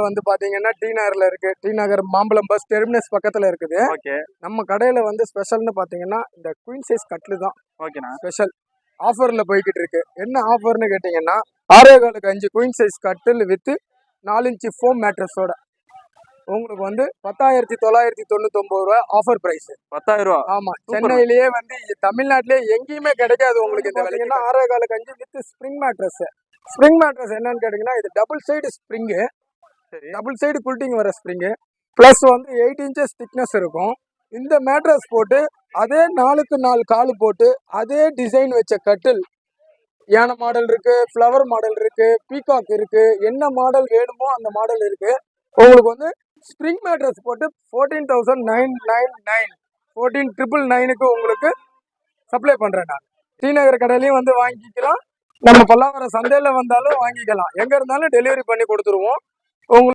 வந்து பாத்தீங்கன்னா டி நகர்ல இருக்கு. டி நகர் மாம்பழம் பஸ் டெர்மினஸ் பக்கத்துல இருக்குது. ஓகே நம்ம கடையில வந்து ஸ்பெஷல்னு பாத்தீங்கன்னா இந்த குயின் சைஸ் கட்லு தான் ஓகேண்ணா. ஸ்பெஷல் ஆஃபர்ல போய்கிட்டு இருக்கு. என்ன ஆஃபர்னு கேட்டீங்கன்னா 6.5 குயின் சைஸ் கட்டில் வித் 4 இன்ச்சு ஃபோம் மேட்ரஸோட உங்களுக்கு வந்து 10,999 ரூபா ஆஃபர் பிரைஸ். 10,000 ரூபா. ஆமா, சென்னையிலேயே வந்து தமிழ்நாட்டிலேயே எங்கேயுமே கிடைக்காது உங்களுக்கு இந்த விலைக்குன்னா. 6.5 with spring mattress. Spring mattress என்னன்னு கேட்டீங்கன்னா இது double side spring, double side quilting வர ஸ்ப்ரிங்கு, பிளஸ் வந்து 8 இன்ச்சஸ் திக்னஸ் இருக்கும். இந்த மேட்ரஸ் போட்டு அதே 4க்கு 4 காலு போட்டு அதே டிசைன் வச்ச கட்டில் யானை மாடல் இருக்கு, ஃப்ளவர் மாடல் இருக்கு, பீகாக் இருக்கு, என்ன மாடல் வேணுமோ அந்த மாடல் இருக்கு. உங்களுக்கு வந்து ஸ்ப்ரிங் மேட்ரஸ் போட்டு 14,999 14,999க்கு உங்களுக்கு சப்ளை பண்றேன் நான். டி நகர் கடையிலையும் வந்து வாங்கிக்கலாம், நம்ம பல்லாவரம் சந்தையில வந்தாலும் வாங்கிக்கலாம். எங்க இருந்தாலும் டெலிவரி பண்ணி கொடுத்துருவோம் உங்களுக்கு.